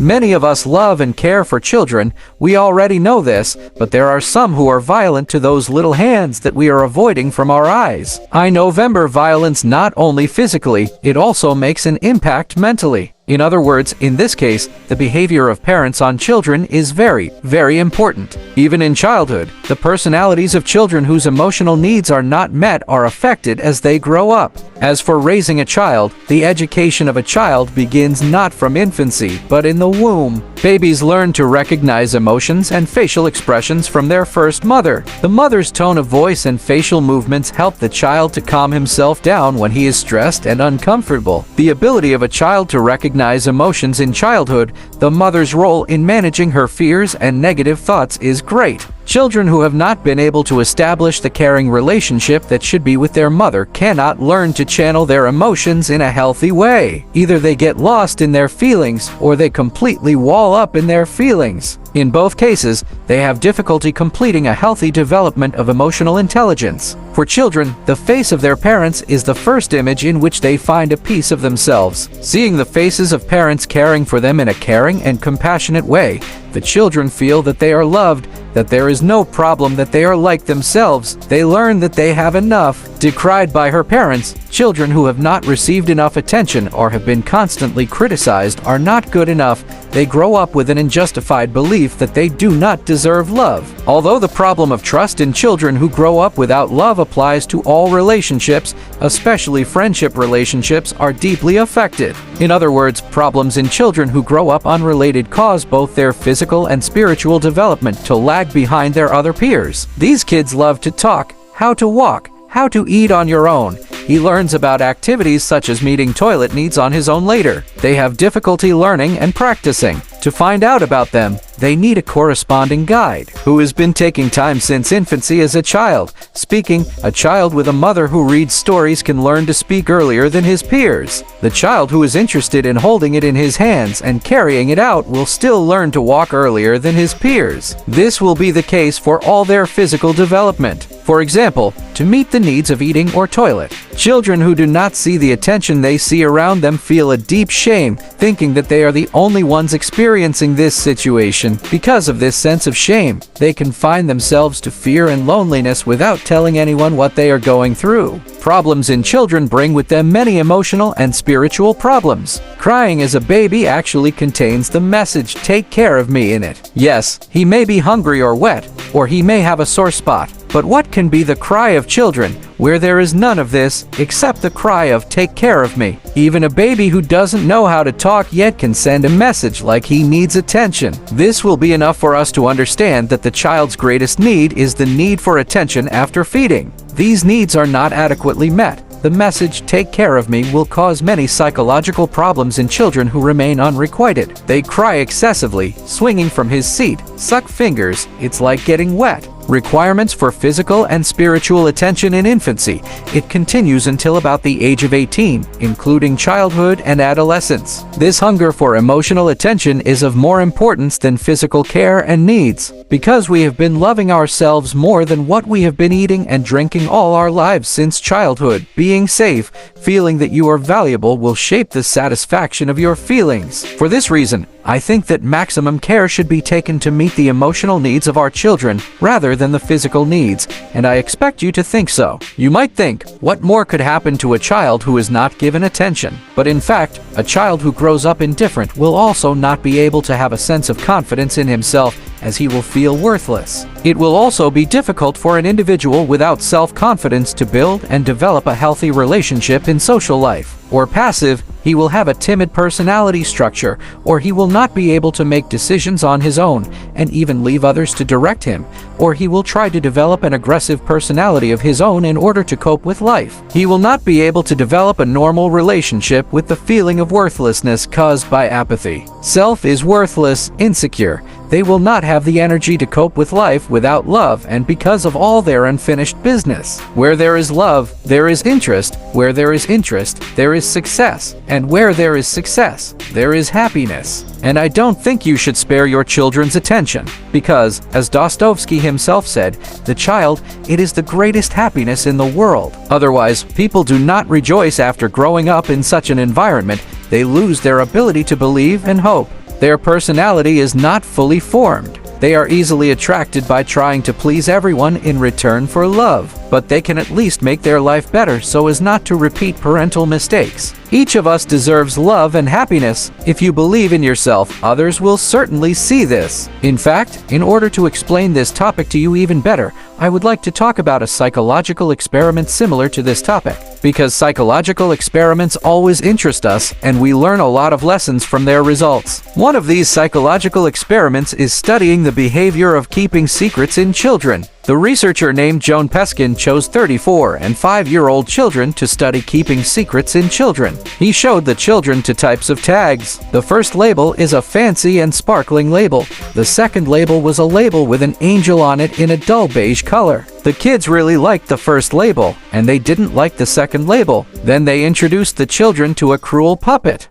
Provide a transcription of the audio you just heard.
Many of us love and care for children. We already know this, but there are some who are violent to those little hands that we are avoiding from our eyes. I know violence not only physically, it also makes an impact mentally. In other words, in this case, the behavior of parents on children is very, very important. Even in childhood, the personalities of children whose emotional needs are not met are affected as they grow up. As for raising a child, the education of a child begins not from infancy, but in the womb. Babies learn to recognize emotions and facial expressions from their first mother. The mother's tone of voice and facial movements help the child to calm himself down when he is stressed and uncomfortable. The ability of a child to recognize emotions in childhood, the mother's role in managing her fears and negative thoughts is great. Children who have not been able to establish the caring relationship that should be with their mother cannot learn to channel their emotions in a healthy way. Either they get lost in their feelings or they completely wall up in their feelings. In both cases, they have difficulty completing a healthy development of emotional intelligence. For children, the face of their parents is the first image in which they find a piece of themselves. Seeing the faces of parents caring for them in a caring and compassionate way, the children feel that they are loved, that there is no problem, that they are like themselves. They learn that they have enough. Decried by her parents, children who have not received enough attention or have been constantly criticized are not good enough. They grow up with an unjustified belief that they do not deserve love. Although the problem of trust in children who grow up without love applies to all relationships, especially friendship relationships are deeply affected. In other words, problems in children who grow up unrelated cause both their physical and spiritual development to lag behind their other peers. These kids love to talk, how to walk, how to eat on your own. He learns about activities such as meeting toilet needs on his own later. They have difficulty learning and practicing. To find out about them, they need a corresponding guide who has been taking time since infancy as a child. Speaking, a child with a mother who reads stories can learn to speak earlier than his peers. The child who is interested in holding it in his hands and carrying it out will still learn to walk earlier than his peers. This will be the case for all their physical development. For example, to meet the needs of eating or toilet. Children who do not see the attention they see around them feel a deep shame, thinking that they are the only ones experiencing this situation. Because of this sense of shame, they confine themselves to fear and loneliness without telling anyone what they are going through. Problems in children bring with them many emotional and spiritual problems. Crying as a baby actually contains the message, "Take care of me," in it. Yes, he may be hungry or wet, or he may have a sore spot. But what can be the cry of children where there is none of this except the cry of "take care of me"? Even a baby who doesn't know how to talk yet can send a message like he needs attention. This will be enough for us to understand that the child's greatest need is the need for attention after feeding. These needs are not adequately met. The message "take care of me" will cause many psychological problems in children who remain unrequited. They cry excessively, swinging from his seat, suck fingers, it's like getting wet. Requirements for physical and spiritual attention in infancy. It continues until about the age of 18, including childhood and adolescence. This hunger for emotional attention is of more importance than physical care and needs. Because we have been loving ourselves more than what we have been eating and drinking all our lives since childhood, being safe, feeling that you are valuable will shape the satisfaction of your feelings. For this reason, I think that maximum care should be taken to meet the emotional needs of our children rather than the physical needs, and I expect you to think so. You might think, what more could happen to a child who is not given attention? But in fact, a child who grows up indifferent will also not be able to have a sense of confidence in himself, as he will feel worthless. It will also be difficult for an individual without self-confidence to build and develop a healthy relationship in social life. Or passive, he will have a timid personality structure, or he will not be able to make decisions on his own and even leave others to direct him, or he will try to develop an aggressive personality of his own in order to cope with life. He will not be able to develop a normal relationship with the feeling of worthlessness caused by apathy. Self is worthless, insecure. They will not have the energy to cope with life without love and because of all their unfinished business. Where there is love, there is interest. Where there is interest, there is success. And where there is success, there is happiness. And I don't think you should spare your children's attention, because, as Dostoevsky himself said, the child, it is the greatest happiness in the world. Otherwise, people do not rejoice after growing up in such an environment. They lose their ability to believe and hope. Their personality is not fully formed. They are easily attracted by trying to please everyone in return for love, but they can at least make their life better so as not to repeat parental mistakes. Each of us deserves love and happiness. If you believe in yourself, others will certainly see this. In fact, in order to explain this topic to you even better, I would like to talk about a psychological experiment similar to this topic, because psychological experiments always interest us, and we learn a lot of lessons from their results. One of these psychological experiments is studying the behavior of keeping secrets in children. The researcher named Joan Peskin chose 34 and 5-year-old children to study keeping secrets in children. He showed the children two types of tags. The first label is a fancy and sparkling label. The second label was a label with an angel on it in a dull beige color. The kids really liked the first label, and they didn't like the second label. Then they introduced the children to a cruel puppet.